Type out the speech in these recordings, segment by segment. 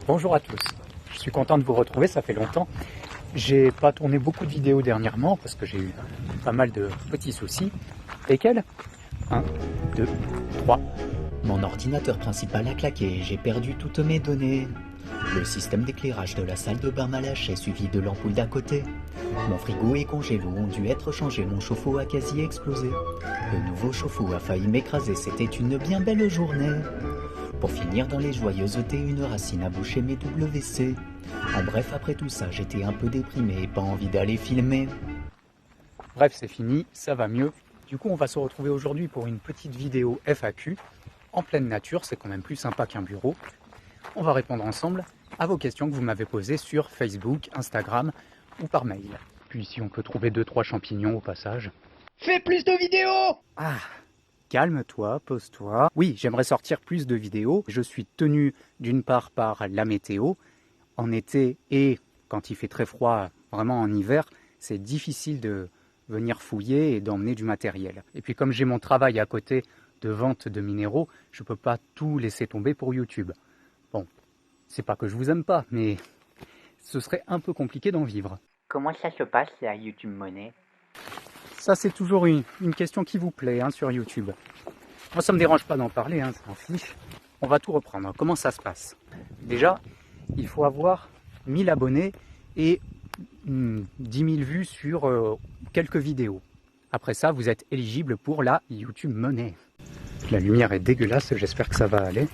Bonjour à tous, je suis content de vous retrouver, ça fait longtemps. J'ai pas tourné beaucoup de vidéos dernièrement parce que j'ai eu pas mal de petits soucis. Lesquels 1, 2, 3. Mon ordinateur principal a claqué, j'ai perdu toutes mes données. Le système d'éclairage de la salle de bain m'a lâché, suivi de l'ampoule d'à côté. Mon frigo et congélo ont dû être changés, mon chauffe-eau a quasi explosé. Le nouveau chauffe-eau a failli m'écraser, c'était une bien belle journée. Pour finir dans les joyeusetés, une racine a bouché mes WC. En bref, après tout ça, j'étais un peu déprimé et pas envie d'aller filmer. Bref, c'est fini, ça va mieux. Du coup, on va se retrouver aujourd'hui pour une petite vidéo FAQ. En pleine nature, c'est quand même plus sympa qu'un bureau. On va répondre ensemble à vos questions que vous m'avez posées sur Facebook, Instagram ou par mail. Puis si on peut trouver 2-3 champignons au passage. Fais plus de vidéos! Ah, calme-toi, pose-toi. Oui, j'aimerais sortir plus de vidéos. Je suis tenu d'une part par la météo. En été et quand il fait très froid, vraiment en hiver, c'est difficile de venir fouiller et d'emmener du matériel. Et puis comme j'ai mon travail à côté de vente de minéraux, je ne peux pas tout laisser tomber pour YouTube. Bon, c'est pas que je vous aime pas, mais ce serait un peu compliqué d'en vivre. Comment ça se passe la YouTube Money? Ça, c'est toujours une question qui vous plaît sur YouTube. Moi, ça me dérange pas d'en parler, ça m'en fiche. On va tout reprendre. Comment ça se passe? Déjà, il faut avoir 1000 abonnés et 10 000 vues sur quelques vidéos. Après ça, vous êtes éligible pour la YouTube Money. La lumière est dégueulasse, j'espère que ça va aller.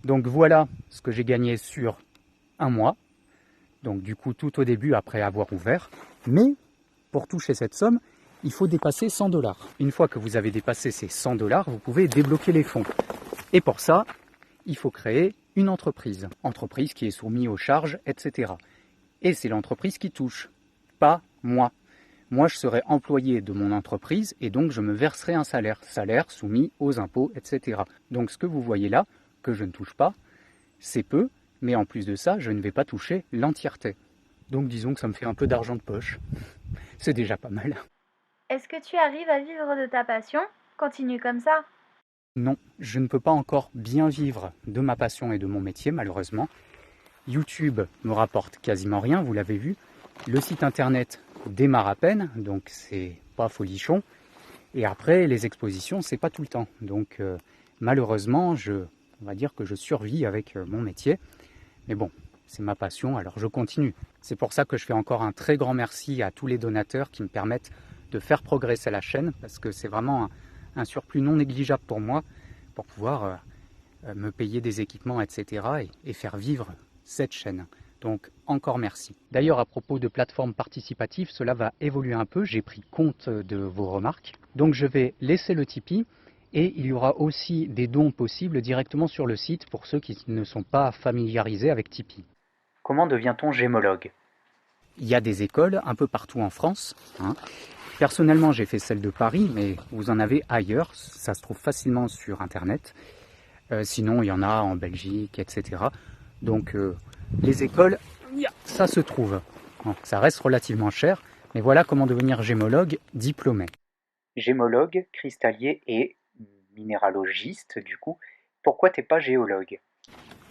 Donc voilà ce que j'ai gagné sur un mois. Donc du coup, tout au début, après avoir ouvert. Mais pour toucher cette somme, il faut dépasser 100 $. Une fois que vous avez dépassé ces 100 $, vous pouvez débloquer les fonds. Et pour ça, il faut créer une entreprise. Entreprise qui est soumise aux charges, etc. Et c'est l'entreprise qui touche, pas moi. Moi, je serai employé de mon entreprise et donc je me verserai un salaire. Salaire soumis aux impôts, etc. Donc ce que vous voyez là, que je ne touche pas, c'est peu, mais en plus de ça, je ne vais pas toucher l'entièreté. Donc disons que ça me fait un peu d'argent de poche. C'est déjà pas mal. Est-ce que tu arrives à vivre de ta passion? Continue comme ça. Non, je ne peux pas encore bien vivre de ma passion et de mon métier, malheureusement. YouTube me rapporte quasiment rien, vous l'avez vu. Le site internet démarre à peine, donc c'est pas folichon. Et après, les expositions, c'est pas tout le temps. Donc malheureusement, on va dire que je survis avec mon métier. Mais bon, c'est ma passion, alors je continue. C'est pour ça que je fais encore un très grand merci à tous les donateurs qui me permettent de faire progresser la chaîne, parce que c'est vraiment un surplus non négligeable pour moi, pour pouvoir me payer des équipements, etc. et faire vivre cette chaîne. Donc encore merci. D'ailleurs, à propos de plateformes participatives, cela va évoluer un peu, j'ai pris compte de vos remarques. Donc je vais laisser le Tipeee, et il y aura aussi des dons possibles directement sur le site pour ceux qui ne sont pas familiarisés avec Tipeee. Comment devient-on gémologue? Il y a des écoles un peu partout en France. Personnellement, j'ai fait celle de Paris, mais vous en avez ailleurs. Ça se trouve facilement sur Internet. Sinon, il y en a en Belgique, etc. Donc, les écoles, ça se trouve. Bon, ça reste relativement cher, mais voilà comment devenir gémologue diplômé. Gémologue, cristallier et minéralogiste, du coup. Pourquoi t'es pas géologue?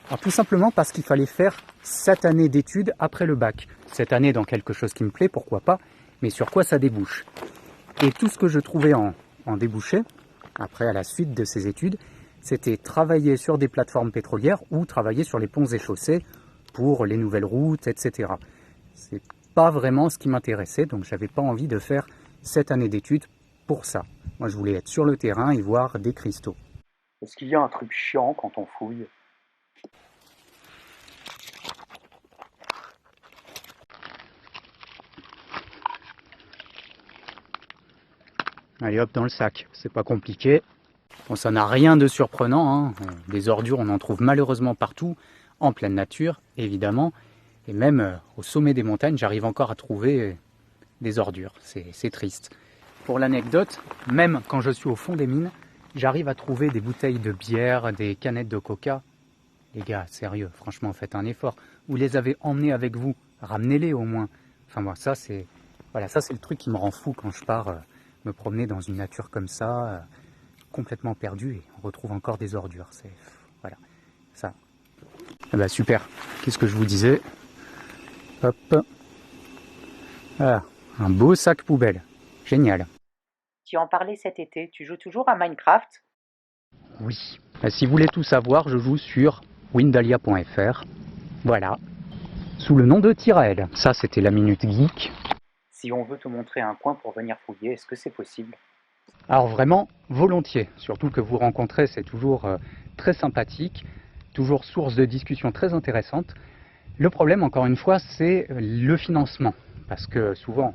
Alors, tout simplement parce qu'il fallait faire 7 années d'études après le bac. 7 années dans quelque chose qui me plaît, pourquoi pas, mais sur quoi ça débouche. Et tout ce que je trouvais en débouché, après à la suite de ces études, c'était travailler sur des plateformes pétrolières ou travailler sur les ponts et chaussées pour les nouvelles routes, etc. C'est pas vraiment ce qui m'intéressait, donc j'avais pas envie de faire 7 années d'études pour ça. Moi, je voulais être sur le terrain et voir des cristaux. Est-ce qu'il y a un truc chiant quand on fouille? Allez hop, dans le sac, c'est pas compliqué. Bon, ça n'a rien de surprenant, Des ordures, on en trouve malheureusement partout, en pleine nature, évidemment. Et même au sommet des montagnes, j'arrive encore à trouver des ordures. C'est triste. Pour l'anecdote, même quand je suis au fond des mines, j'arrive à trouver des bouteilles de bière, des canettes de coca. Les gars, sérieux, franchement, faites un effort. Vous les avez emmenés avec vous, ramenez-les au moins. Enfin moi, ça c'est le truc qui me rend fou quand je pars me promener dans une nature comme ça, complètement perdue, et on retrouve encore des ordures. Voilà, ça. Ah bah super, qu'est-ce que je vous disais? Hop. Voilà, un beau sac poubelle. Génial. Tu en parlais cet été, tu joues toujours à Minecraft? Oui. Si vous voulez tout savoir, je joue sur windalia.fr. Voilà. Sous le nom de Tirael. Ça, c'était la Minute Geek. Si on veut te montrer un coin pour venir fouiller, est-ce que c'est possible? Alors vraiment, volontiers. Surtout que vous rencontrez, c'est toujours très sympathique. Toujours source de discussion très intéressante. Le problème, encore une fois, c'est le financement. Parce que souvent,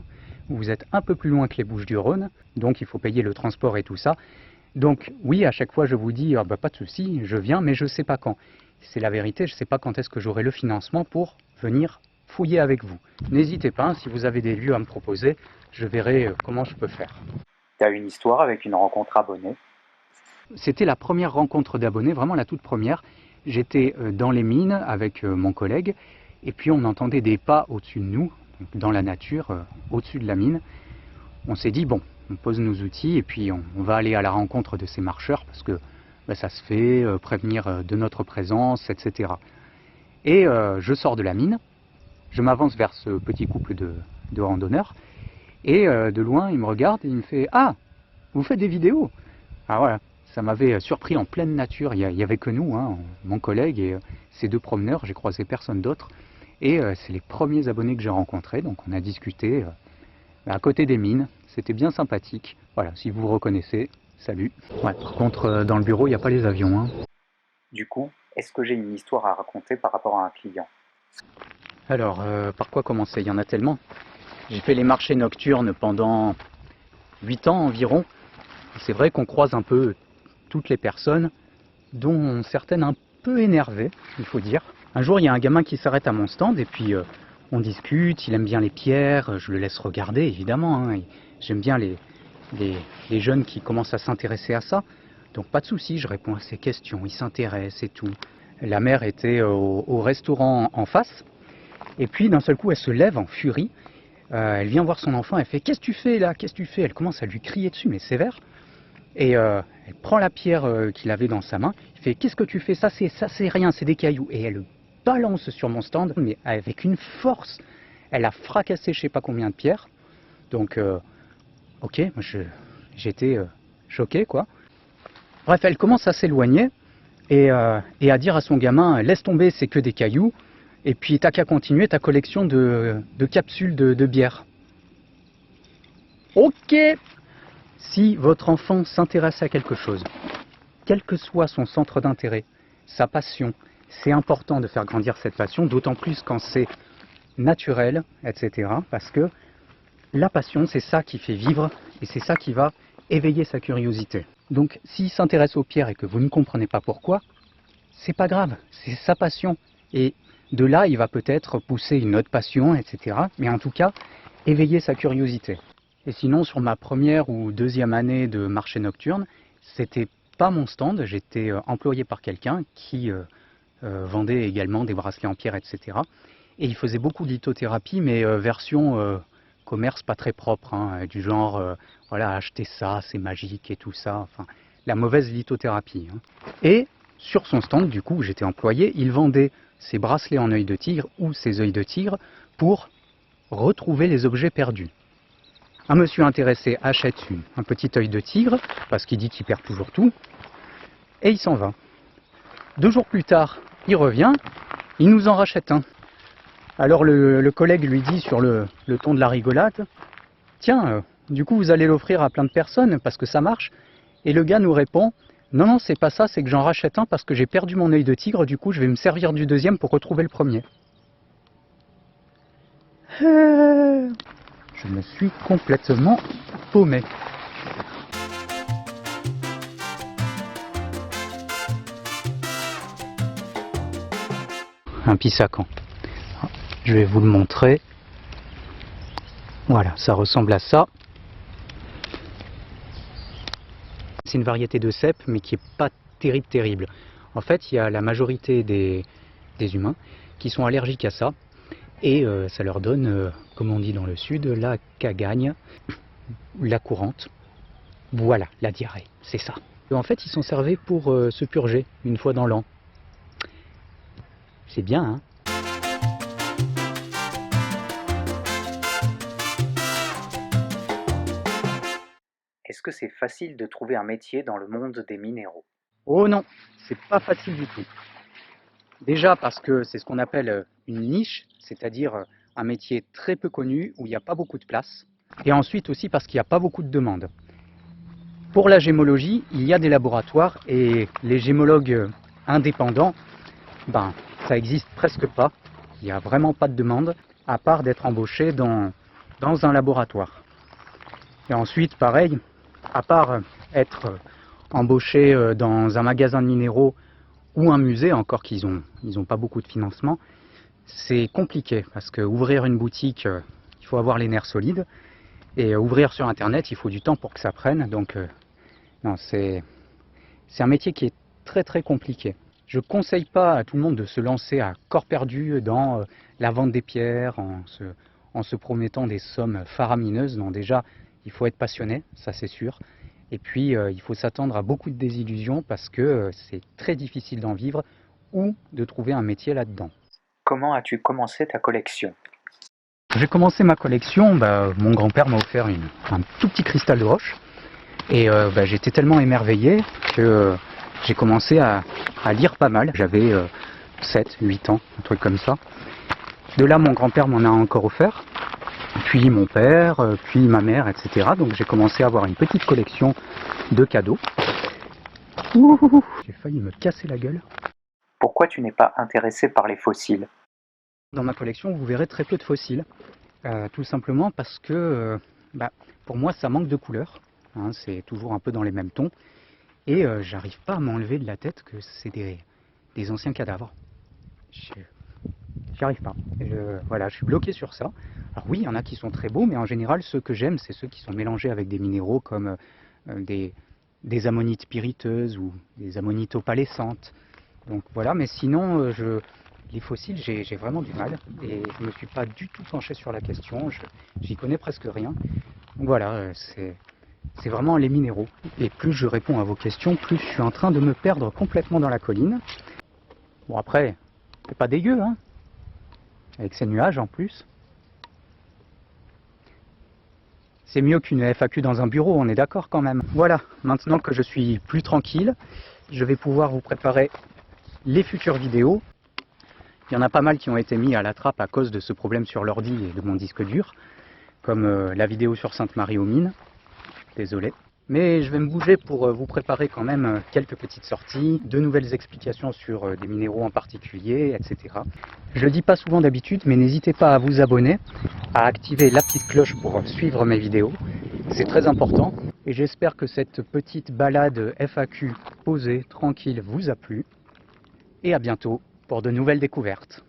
vous êtes un peu plus loin que les Bouches-du-Rhône. Donc, il faut payer le transport et tout ça. Donc oui, à chaque fois je vous dis, pas de souci, je viens, mais je ne sais pas quand. C'est la vérité, je ne sais pas quand est-ce que j'aurai le financement pour venir fouiller avec vous. N'hésitez pas, si vous avez des lieux à me proposer, je verrai comment je peux faire. T'as une histoire avec une rencontre abonnée? C'était la première rencontre d'abonnés, vraiment la toute première. J'étais dans les mines avec mon collègue, et puis on entendait des pas au-dessus de nous, donc dans la nature, au-dessus de la mine. On s'est dit, bon, on pose nos outils et puis on va aller à la rencontre de ces marcheurs parce que ça se fait, prévenir de notre présence, etc. Et je sors de la mine, je m'avance vers ce petit couple de randonneurs et de loin il me regarde et il me fait « Ah, vous faites des vidéos ?» Ah voilà, ça m'avait surpris en pleine nature, il n'y avait que nous, hein, mon collègue et ces deux promeneurs, j'ai croisé personne d'autre. Et c'est les premiers abonnés que j'ai rencontrés, donc on a discuté à côté des mines, c'était bien sympathique. Voilà, si vous reconnaissez, salut. Ouais, par contre, dans le bureau, il n'y a pas les avions. Hein. Du coup, est-ce que j'ai une histoire à raconter par rapport à un client? Alors, par quoi commencer? Il y en a tellement. J'ai fait les marchés nocturnes pendant 8 ans environ. C'est vrai qu'on croise un peu toutes les personnes, dont certaines un peu énervées, il faut dire. Un jour, il y a un gamin qui s'arrête à mon stand et puis on discute, il aime bien les pierres, je le laisse regarder évidemment. Hein. J'aime bien les jeunes qui commencent à s'intéresser à ça. Donc pas de souci, je réponds à ses questions, il s'intéresse et tout. La mère était au restaurant en face. Et puis d'un seul coup, elle se lève en furie. Elle vient voir son enfant, elle fait « Qu'est-ce que tu fais là? Qu'est-ce que tu fais ?» Elle commence à lui crier dessus, mais sévère. Et elle prend la pierre qu'il avait dans sa main. Il fait « Qu'est-ce que tu fais? Ça c'est rien, c'est des cailloux. » Et elle le balance sur mon stand, mais avec une force. Elle a fracassé je sais pas combien de pierres. Donc, ok, moi j'étais choqué, quoi. Bref, elle commence à s'éloigner et à dire à son gamin « Laisse tomber, c'est que des cailloux. » Et puis t'as qu'à continuer ta collection de capsules de bière. Ok. Si votre enfant s'intéresse à quelque chose, quel que soit son centre d'intérêt, sa passion, c'est important de faire grandir cette passion, d'autant plus quand c'est naturel, etc. Parce que la passion, c'est ça qui fait vivre et c'est ça qui va éveiller sa curiosité. Donc s'il s'intéresse aux pierres et que vous ne comprenez pas pourquoi, c'est pas grave, c'est sa passion. Et de là, il va peut-être pousser une autre passion, etc. Mais en tout cas, éveiller sa curiosité. Et sinon, sur ma première ou deuxième année de marché nocturne, c'était pas mon stand, j'étais employé par quelqu'un qui vendait également des bracelets en pierre, etc. Et il faisait beaucoup de lithothérapie, mais version commerce pas très propre, hein, du genre, voilà, achetez ça, c'est magique et tout ça, enfin, la mauvaise lithothérapie. Hein. Et sur son stand, du coup, où j'étais employé, il vendait ses bracelets en œil de tigre ou ses œils de tigre pour retrouver les objets perdus. Un monsieur intéressé achète un petit œil de tigre, parce qu'il dit qu'il perd toujours tout, et il s'en va. 2 jours plus tard, il revient, il nous en rachète un. Alors le collègue lui dit sur le ton de la rigolade, « Tiens, du coup vous allez l'offrir à plein de personnes parce que ça marche ?» Et le gars nous répond, « Non, non, c'est pas ça, c'est que j'en rachète un parce que j'ai perdu mon œil de tigre, du coup je vais me servir du deuxième pour retrouver le premier. » Je me suis complètement paumé. Un pissacan. Je vais vous le montrer. Voilà, ça ressemble à ça. C'est une variété de cèpe, mais qui n'est pas terrible. En fait, il y a la majorité des humains qui sont allergiques à ça. Et ça leur donne, comme on dit dans le sud, la cagagne, la courante. Voilà, la diarrhée, c'est ça. En fait, ils sont servis pour se purger une fois dans l'an. C'est bien, hein? Est-ce que c'est facile de trouver un métier dans le monde des minéraux? Oh non, c'est pas facile du tout. Déjà parce que c'est ce qu'on appelle une niche, c'est-à-dire un métier très peu connu où il n'y a pas beaucoup de place. Et ensuite aussi parce qu'il n'y a pas beaucoup de demandes. Pour la gémologie, il y a des laboratoires et les gémologues indépendants, ben, ça existe presque pas. Il n'y a vraiment pas de demande, à part d'être embauché dans un laboratoire. Et ensuite, pareil, à part être embauché dans un magasin de minéraux ou un musée, encore qu'ils ont pas beaucoup de financement, c'est compliqué parce que ouvrir une boutique, il faut avoir les nerfs solides, et ouvrir sur Internet, il faut du temps pour que ça prenne. Donc, non, c'est un métier qui est très très compliqué. Je ne conseille pas à tout le monde de se lancer à corps perdu dans la vente des pierres en se promettant des sommes faramineuses. Non, déjà, il faut être passionné, ça c'est sûr. Et puis, il faut s'attendre à beaucoup de désillusions parce que c'est très difficile d'en vivre ou de trouver un métier là-dedans. Comment as-tu commencé ta collection? J'ai commencé ma collection, mon grand-père m'a offert un tout petit cristal de roche. Et j'étais tellement émerveillé que j'ai commencé à lire pas mal. J'avais 7, 8 ans, un truc comme ça. De là, mon grand-père m'en a encore offert. Puis mon père, puis ma mère, etc. Donc j'ai commencé à avoir une petite collection de cadeaux. Ouh, j'ai failli me casser la gueule. Pourquoi tu n'es pas intéressé par les fossiles? Dans ma collection, vous verrez très peu de fossiles. Tout simplement parce que pour moi, ça manque de couleurs. Hein, c'est toujours un peu dans les mêmes tons. Et j'arrive pas à m'enlever de la tête que c'est des anciens cadavres. J'y arrive pas. Voilà, je suis bloqué sur ça. Alors oui, il y en a qui sont très beaux, mais en général, ceux que j'aime, c'est ceux qui sont mélangés avec des minéraux comme des ammonites pyriteuses ou des ammonites opalescentes. Donc voilà, mais sinon, les fossiles, j'ai vraiment du mal. Et je ne me suis pas du tout penché sur la question. J'y connais presque rien. Donc voilà, c'est vraiment les minéraux. Et plus je réponds à vos questions, plus je suis en train de me perdre complètement dans la colline. Bon après, c'est pas dégueu, hein, avec ces nuages en plus. C'est mieux qu'une FAQ dans un bureau, on est d'accord quand même. Voilà, maintenant que je suis plus tranquille, je vais pouvoir vous préparer les futures vidéos. Il y en a pas mal qui ont été mis à la trappe à cause de ce problème sur l'ordi et de mon disque dur, comme la vidéo sur Sainte-Marie aux Mines. Désolé. Mais je vais me bouger pour vous préparer quand même quelques petites sorties, de nouvelles explications sur des minéraux en particulier, etc. Je le dis pas souvent d'habitude, mais n'hésitez pas à vous abonner, à activer la petite cloche pour suivre mes vidéos. C'est très important. Et j'espère que cette petite balade FAQ posée, tranquille, vous a plu. Et à bientôt pour de nouvelles découvertes.